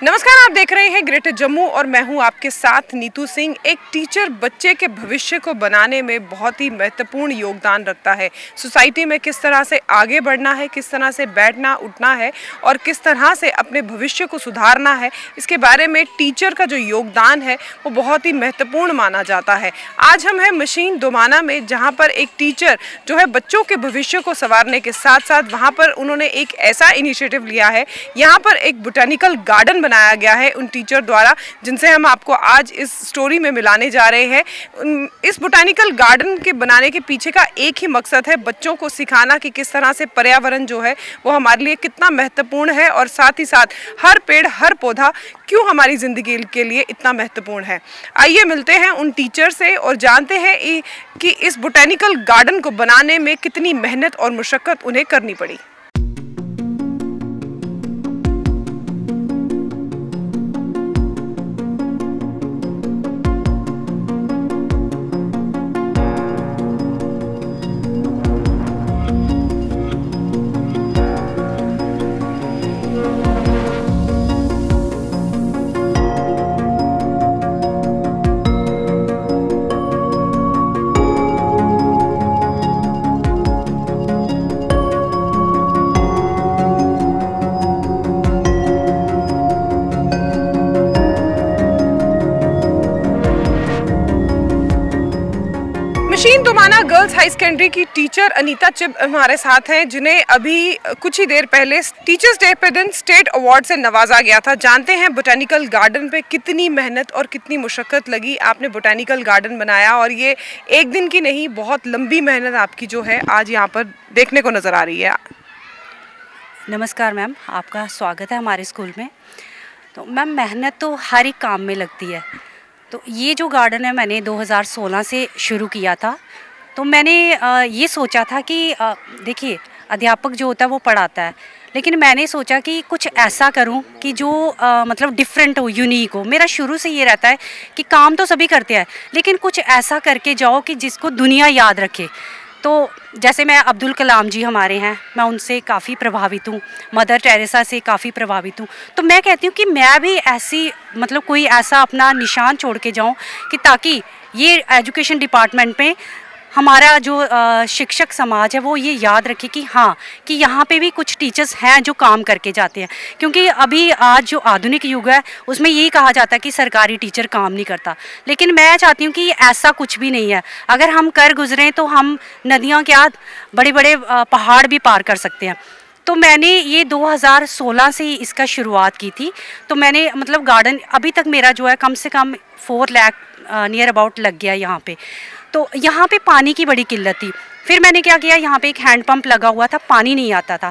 नमस्कार, आप देख रहे हैं ग्रेटर जम्मू और मैं हूं आपके साथ नीतू सिंह। एक टीचर बच्चे के भविष्य को बनाने में बहुत ही महत्वपूर्ण योगदान रखता है। सोसाइटी में किस तरह से आगे बढ़ना है, किस तरह से बैठना उठना है और किस तरह से अपने भविष्य को सुधारना है, इसके बारे में टीचर का जो योगदान है वो बहुत ही महत्वपूर्ण माना जाता है। आज हम हैं मशीन दोमाना में, जहाँ पर एक टीचर जो है बच्चों के भविष्य को संवारने के साथ साथ वहाँ पर उन्होंने एक ऐसा इनिशिएटिव लिया है। यहाँ पर एक बोटैनिकल गार्डन बनाया गया है उन टीचर द्वारा, जिनसे हम आपको आज इस स्टोरी में मिलाने जा रहे हैं। इस बोटैनिकल गार्डन के बनाने के पीछे का एक ही मकसद है, बच्चों को सिखाना कि किस तरह से पर्यावरण जो है वो हमारे लिए कितना महत्वपूर्ण है और साथ ही साथ हर पेड़ हर पौधा क्यों हमारी ज़िंदगी के लिए इतना महत्वपूर्ण है। आइए मिलते हैं उन टीचर से और जानते हैं कि इस बोटैनिकल गार्डन को बनाने में कितनी मेहनत और मुशक्क़त उन्हें करनी पड़ी। मशीन दोमाना गर्ल्स हाई सेकेंडरी की टीचर अनीता चिब हमारे साथ हैं, जिन्हें अभी कुछ ही देर पहले टीचर्स डे पे दिन स्टेट अवार्ड से नवाजा गया था। जानते हैं बोटैनिकल गार्डन पे कितनी मेहनत और कितनी मुशक्क़त लगी। आपने बोटैनिकल गार्डन बनाया और ये एक दिन की नहीं, बहुत लंबी मेहनत आपकी जो है आज यहाँ पर देखने को नज़र आ रही है। नमस्कार मैम, आपका स्वागत है हमारे स्कूल में। तो मैम, मेहनत तो हर एक काम में लगती है। तो ये जो गार्डन है मैंने 2016 से शुरू किया था। तो मैंने ये सोचा था कि देखिए, अध्यापक जो होता है वो पढ़ाता है, लेकिन मैंने सोचा कि कुछ ऐसा करूं कि जो मतलब डिफरेंट हो, यूनिक हो। मेरा शुरू से ये रहता है कि काम तो सभी करते हैं, लेकिन कुछ ऐसा करके जाओ कि जिसको दुनिया याद रखे। तो जैसे मैं अब्दुल कलाम जी हमारे हैं, मैं उनसे काफ़ी प्रभावित हूँ, मदर टेरेसा से काफ़ी प्रभावित हूँ। तो मैं कहती हूँ कि मैं भी ऐसी मतलब कोई ऐसा अपना निशान छोड़ के जाऊँ कि ताकि ये एजुकेशन डिपार्टमेंट में हमारा जो शिक्षक समाज है वो ये याद रखे कि हाँ, कि यहाँ पे भी कुछ टीचर्स हैं जो काम करके जाते हैं। क्योंकि अभी आज जो आधुनिक युग है उसमें यही कहा जाता है कि सरकारी टीचर काम नहीं करता, लेकिन मैं चाहती हूँ कि ऐसा कुछ भी नहीं है। अगर हम कर गुजरें तो हम नदियाँ क्या, बड़े बड़े पहाड़ भी पार कर सकते हैं। तो मैंने ये 2016 से ही इसका शुरुआत की थी। तो मैंने मतलब गार्डन अभी तक मेरा जो है कम से कम 4 लाख नियर अबाउट लग गया यहाँ पे। तो यहाँ पे पानी की बड़ी किल्लत थी। फिर मैंने क्या किया, यहाँ पे एक हैंड पंप लगा हुआ था, पानी नहीं आता था।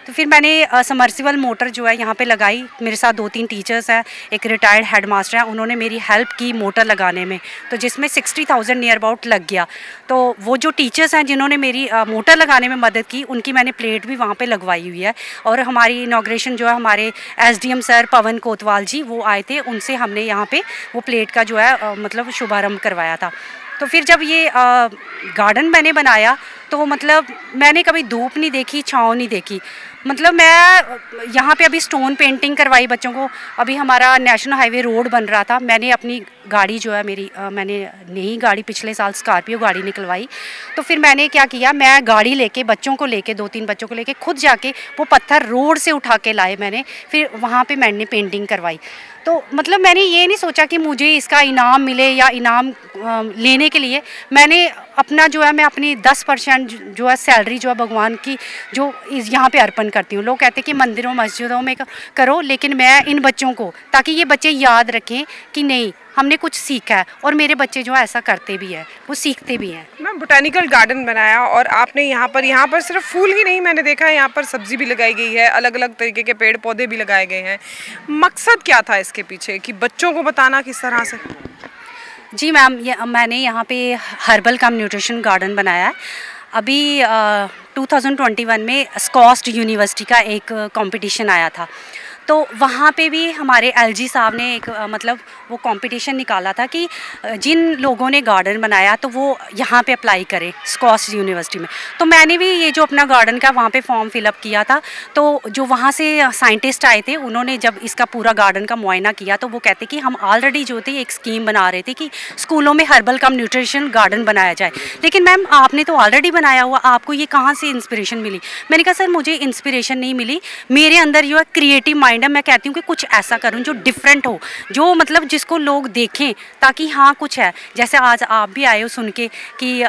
तो फिर मैंने समर्सिबल मोटर जो है यहाँ पे लगाई। मेरे साथ 2-3 टीचर्स हैं, एक रिटायर्ड हेडमास्टर हैं, उन्होंने मेरी हेल्प की मोटर लगाने में, तो जिसमें 60,000 नियर अबाउट लग गया। तो वो जो टीचर्स हैं जिन्होंने मेरी मोटर लगाने में मदद की, उनकी मैंने प्लेट भी वहाँ पे लगवाई हुई है। और हमारी इनॉग्रेशन जो है हमारे SDM सर पवन कोतवाल जी वो आए थे, उनसे हमने यहाँ पर वो प्लेट का जो है मतलब शुभारम्भ करवाया था। तो फिर जब ये गार्डन मैंने बनाया तो मतलब मैंने कभी धूप नहीं देखी, छाँव नहीं देखी। मतलब मैं यहाँ पे अभी स्टोन पेंटिंग करवाई बच्चों को। अभी हमारा नेशनल हाईवे रोड बन रहा था, मैंने अपनी गाड़ी जो है मेरी मैंने नई गाड़ी पिछले साल स्कॉर्पियो गाड़ी निकलवाई। तो फिर मैंने क्या किया, मैं गाड़ी लेके बच्चों को लेके 2-3 बच्चों को लेके खुद जाके वो पत्थर रोड से उठा के लाए मैंने, फिर वहाँ पे मैंने पेंटिंग करवाई। तो मतलब मैंने ये नहीं सोचा कि मुझे इसका इनाम मिले या इनाम लेने के लिए मैंने अपना जो है, मैं अपनी 10% जो है सैलरी जो है भगवान की जो यहाँ पे अर्पण करती हूँ। लोग कहते हैं कि मंदिरों मस्जिदों में करो, लेकिन मैं इन बच्चों को, ताकि ये बच्चे याद रखें कि नहीं, हमने कुछ सीखा है। और मेरे बच्चे जो है ऐसा करते भी हैं, वो सीखते भी हैं। मैम, बोटैनिकल गार्डन बनाया और आपने यहाँ पर सिर्फ फूल ही नहीं, मैंने देखा है यहाँ पर सब्जी भी लगाई गई है, अलग अलग तरीके के पेड़ पौधे भी लगाए गए हैं। मकसद क्या था इसके पीछे, कि बच्चों को बताना किस तरह से? जी मैम, मैंने यहाँ पे हर्बल कम न्यूट्रिशन गार्डन बनाया है। अभी 2021 में स्कॉस्ट यूनिवर्सिटी का एक कंपटीशन आया था। तो वहाँ पे भी हमारे एलजी साहब ने एक मतलब वो कंपटीशन निकाला था कि जिन लोगों ने गार्डन बनाया तो वो यहाँ पे अप्लाई करें स्कॉश यूनिवर्सिटी में। तो मैंने भी ये जो अपना गार्डन का वहाँ पे फॉर्म फिलअप किया था। तो जो वहाँ से साइंटिस्ट आए थे उन्होंने जब इसका पूरा गार्डन का मुआयना किया तो वो कहते कि हम ऑलरेडी जो थे एक स्कीम बना रहे थे कि स्कूलों में हर्बल कम न्यूट्रिशन गार्डन बनाया जाए, लेकिन मैम आपने तो ऑलरेडी बनाया हुआ, आपको ये कहाँ से इंस्पिरेशन मिली? मैंने कहा सर मुझे इंस्पिरेशन नहीं मिली, मेरे अंदर जो है क्रिएटिव माइंड है, मैं कहती हूँ कि कुछ ऐसा करूँ जो डिफरेंट हो, जो मतलब जिसको लोग देखें ताकि हाँ कुछ है। जैसे आज आप भी आए हो सुन के कि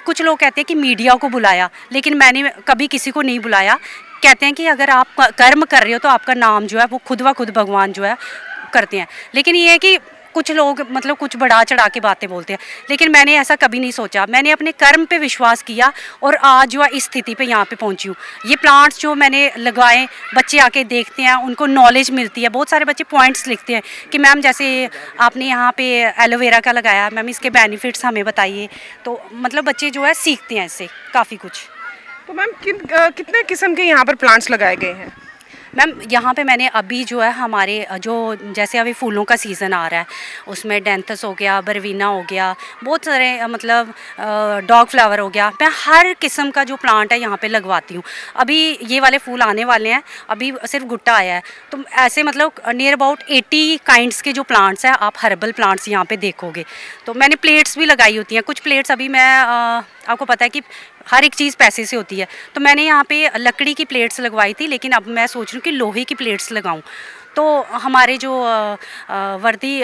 कुछ लोग कहते हैं कि मीडिया को बुलाया, लेकिन मैंने कभी किसी को नहीं बुलाया। कहते हैं कि अगर आप कर्म कर रहे हो तो आपका नाम जो है वो खुद व खुद भगवान जो है करते हैं। लेकिन ये है कि कुछ लोग मतलब कुछ बढ़ा चढ़ा के बातें बोलते हैं, लेकिन मैंने ऐसा कभी नहीं सोचा। मैंने अपने कर्म पे विश्वास किया और आज जो है इस स्थिति पे यहाँ पे पहुँची हूँ। ये प्लांट्स जो मैंने लगाए, बच्चे आके देखते हैं, उनको नॉलेज मिलती है। बहुत सारे बच्चे पॉइंट्स लिखते हैं कि मैम जैसे आपने यहाँ पे एलोवेरा का लगाया, मैम इसके बेनिफिट्स हमें बताइए। तो मतलब बच्चे जो है सीखते हैं इससे काफ़ी कुछ। तो मैम कितने किस्म के यहाँ पर प्लांट्स लगाए गए हैं? मैम यहाँ पे मैंने अभी जो है हमारे जो जैसे अभी फूलों का सीज़न आ रहा है उसमें डेंथस हो गया, बरवीना हो गया, बहुत सारे मतलब डॉग फ्लावर हो गया, मैं हर किस्म का जो प्लांट है यहाँ पे लगवाती हूँ। अभी ये वाले फूल आने वाले हैं, अभी सिर्फ गुट्टा आया है, तो ऐसे मतलब नियर अबाउट 80 काइंड्स के जो प्लांट्स हैं आप हर्बल प्लांट्स यहाँ पे देखोगे। तो मैंने प्लेट्स भी लगाई होती हैं, कुछ प्लेट्स अभी मैं आपको पता है कि हर एक चीज़ पैसे से होती है, तो मैंने यहाँ पे लकड़ी की प्लेट्स लगवाई थी, लेकिन अब मैं सोच रही हूँ कि लोहे की प्लेट्स लगाऊं। तो हमारे जो वर्दी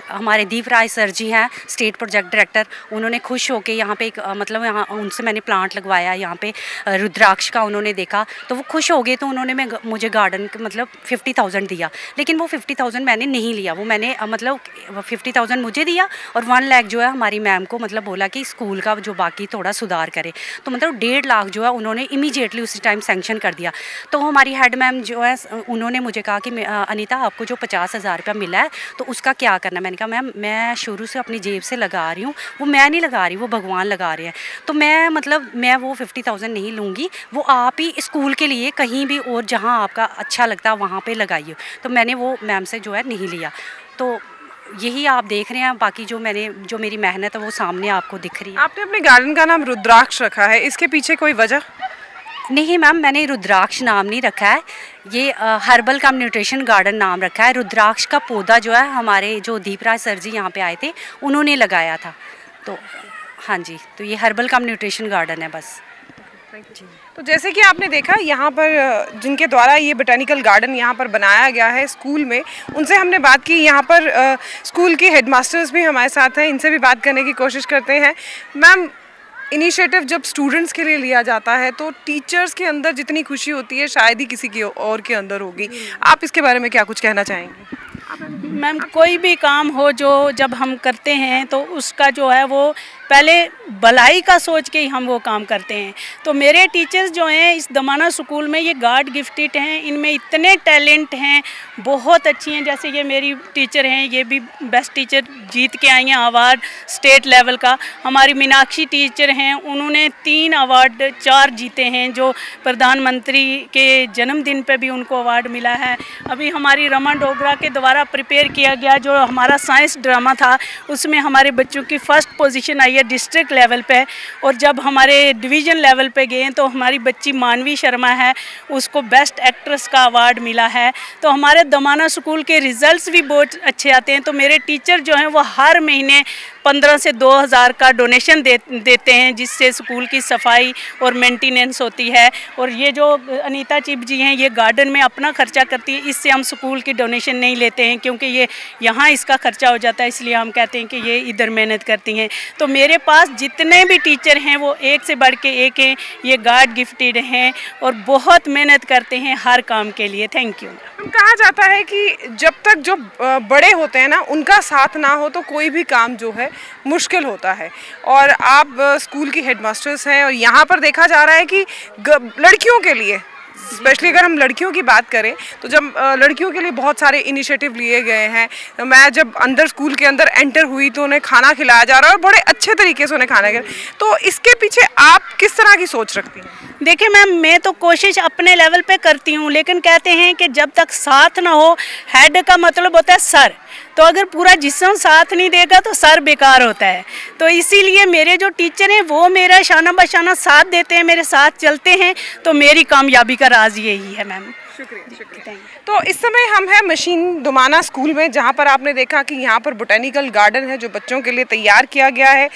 हमारे दीप राय सर जी हैं स्टेट प्रोजेक्ट डायरेक्टर, उन्होंने खुश होके यहाँ पे एक मतलब यहाँ उनसे मैंने प्लांट लगवाया, यहाँ पे रुद्राक्ष का उन्होंने देखा तो वो खुश हो गए। तो उन्होंने मुझे गार्डन मतलब 50,000 दिया, लेकिन वो 50,000 मैंने नहीं लिया, वो मैंने मतलब 50,000 मुझे दिया और 1 लाख जो है हमारी मैम को मतलब बोला कि स्कूल का जो बाकी थोड़ा सुधार करे। तो मतलब 1.5 लाख जो है उन्होंने इमीडिएटली उसी टाइम सैंक्शन कर दिया। तो हमारी हेड मैम जो है उन्होंने मुझे कहा कि अनीता आपको जो 50,000 रुपया मिला है तो उसका क्या करना। मैंने कहा मैम मैं शुरू से अपनी जेब से लगा रही हूँ, वो मैं नहीं लगा रही, वो भगवान लगा रहे हैं, तो मैं मतलब मैं वो 50,000 नहीं लूँगी, वो आप ही स्कूल के लिए कहीं भी और जहाँ आपका अच्छा लगता है वहाँ पे लगाइए। तो मैंने वो मैम से जो है नहीं लिया। तो यही आप देख रहे हैं, बाकी जो मेरी मेहनत है वो सामने आपको दिख रही है। आपने अपने गार्डन का नाम रुद्राक्ष रखा है, इसके पीछे कोई वजह? नहीं मैम, मैंने रुद्राक्ष नाम नहीं रखा है, ये हर्बल कम न्यूट्रिशन गार्डन नाम रखा है। रुद्राक्ष का पौधा जो है हमारे जो दीपराज सर जी यहाँ पे आए थे उन्होंने लगाया था। तो हाँ जी, तो ये हर्बल कम न्यूट्रिशन गार्डन है बस। तो जैसे कि आपने देखा यहाँ पर जिनके द्वारा ये बोटेनिकल गार्डन यहाँ पर बनाया गया है स्कूल में, उनसे हमने बात की। यहाँ पर स्कूल के हेडमास्टर्स भी हमारे साथ हैं, इनसे भी बात करने की कोशिश करते हैं। मैम, इनिशिएटिव जब स्टूडेंट्स के लिए लिया जाता है तो टीचर्स के अंदर जितनी खुशी होती है शायद ही किसी की और के अंदर होगी। आप इसके बारे में क्या कुछ कहना चाहेंगे? मैम, कोई भी काम हो जो जब हम करते हैं तो उसका जो है वो पहले भलाई का सोच के ही हम वो काम करते हैं। तो मेरे टीचर्स जो हैं इस दमाना स्कूल में ये गॉड गिफ्टेड हैं, इनमें इतने टैलेंट हैं, बहुत अच्छी हैं। जैसे ये मेरी टीचर हैं, ये भी बेस्ट टीचर जीत के आई हैं अवार्ड स्टेट लेवल का। हमारी मीनाक्षी टीचर हैं, उन्होंने 3 अवार्ड 4 जीते हैं, जो प्रधानमंत्री के जन्मदिन पे भी उनको अवार्ड मिला है। अभी हमारी रमा डोगरा के द्वारा प्रिपेयर किया गया जो हमारा साइंस ड्रामा था उसमें हमारे बच्चों की फर्स्ट पोजीशन आई है डिस्ट्रिक्ट लेवल पे। और जब हमारे डिवीज़न लेवल पे गए तो हमारी बच्ची मानवी शर्मा है, उसको बेस्ट एक्ट्रेस का अवार्ड मिला है। तो हमारे दमाना स्कूल के रिज़ल्ट्स भी बहुत अच्छे आते हैं। तो मेरे टीचर जो हैं वो हर महीने 15 से 2,000 का डोनेशन देते हैं, जिससे स्कूल की सफाई और मेंटेनेंस होती है। और ये जो अनीता चिप जी हैं ये गार्डन में अपना खर्चा करती हैं, इससे हम स्कूल की डोनेशन नहीं लेते हैं क्योंकि ये यहाँ इसका खर्चा हो जाता है, इसलिए हम कहते हैं कि ये इधर मेहनत करती हैं। तो मेरे पास जितने भी टीचर हैं वो एक से बढ़ के एक हैं, ये गॉड गिफ्टेड हैं और बहुत मेहनत करते हैं हर काम के लिए। Thank you. कहा जाता है कि जब तक जो बड़े होते हैं ना उनका साथ ना हो तो कोई भी काम जो है मुश्किल होता है। और आप स्कूल की हेडमास्टर्स हैं और यहाँ पर देखा जा रहा है कि लड़कियों के लिए स्पेशली अगर हम लड़कियों की बात करें तो जब लड़कियों के लिए बहुत सारे इनिशिएटिव लिए गए हैं। मैं जब अंदर स्कूल के अंदर एंटर हुई तो उन्हें खाना खिलाया जा रहा है और बड़े अच्छे तरीके से उन्हें खाना खिलाया। तो इसके पीछे आप किस तरह की सोच रखती हैं? देखिए मैम, मैं तो कोशिश अपने लेवल पे करती हूँ, लेकिन कहते हैं कि जब तक साथ ना हो, हेड का मतलब होता है सर, तो अगर पूरा जिस्म साथ नहीं देगा तो सर बेकार होता है। तो इसीलिए मेरे जो टीचर हैं वो मेरा शाना बशाना साथ देते हैं, मेरे साथ चलते हैं, तो मेरी कामयाबी का राज यही है मैम। शुक्रिया। तो इस समय हम हैं मशीन दुमाना स्कूल में, जहां पर आपने देखा कि यहां पर बोटेनिकल गार्डन है जो बच्चों के लिए तैयार किया गया है।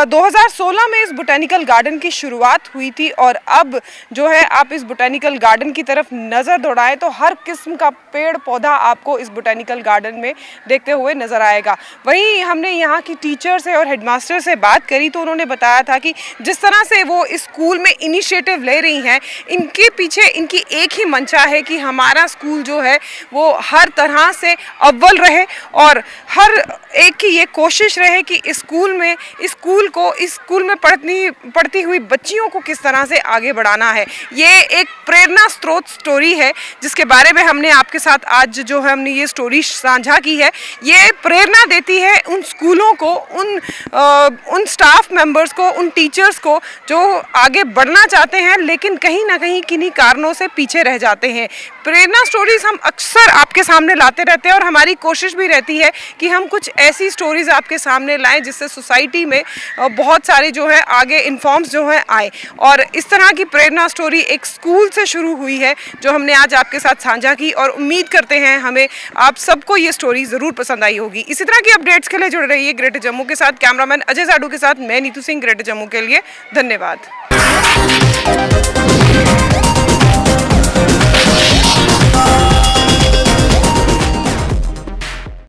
2016 में इस बोटेनिकल गार्डन की शुरुआत हुई थी और अब जो है आप इस बोटेनिकल गार्डन की तरफ नज़र दौड़ाएं तो हर किस्म का पेड़ पौधा आपको इस बोटेनिकल गार्डन में देखते हुए नज़र आएगा। वहीं हमने यहाँ की टीचर से और हेडमास्टर से बात करी तो उन्होंने बताया था कि जिस तरह से वो इस स्कूल में इनिशिएटिव ले रही हैं, इनके पीछे इनकी एक ही मंशा है कि हमारा स्कूल जो है वो हर तरह से अव्वल रहे और हर एक की ये कोशिश रहे कि इस स्कूल में पढ़ती हुई बच्चियों को किस तरह से आगे बढ़ाना है। ये एक प्रेरणा स्रोत स्टोरी है जिसके बारे में हमने आपके साथ आज जो है हमने ये स्टोरी साझा की है। ये प्रेरणा देती है उन स्कूलों को, उन स्टाफ मेंबर्स को, उन टीचर्स को जो आगे बढ़ना चाहते हैं लेकिन कहीं ना कहीं किन्हीं कारणों से पीछे रह जाते हैं। प्रेरणा स्टोरीज हम अक्सर आपके सामने लाते रहते हैं और हमारी कोशिश भी रहती है कि हम कुछ ऐसी स्टोरीज आपके सामने लाएं जिससे सोसाइटी में बहुत सारे जो है आगे इन्फॉर्म्स जो है आए। और इस तरह की प्रेरणा स्टोरी एक स्कूल से शुरू हुई है जो हमने आज आपके साथ साझा की और उम्मीद करते हैं हमें आप सबको ये स्टोरी ज़रूर पसंद आई होगी। इसी तरह की अपडेट्स के लिए जुड़े रहिए ग्रेटर जम्मू के साथ। कैमरामैन अजय साडू के साथ मैं नीतू सिंह, ग्रेटर जम्मू के लिए धन्यवाद।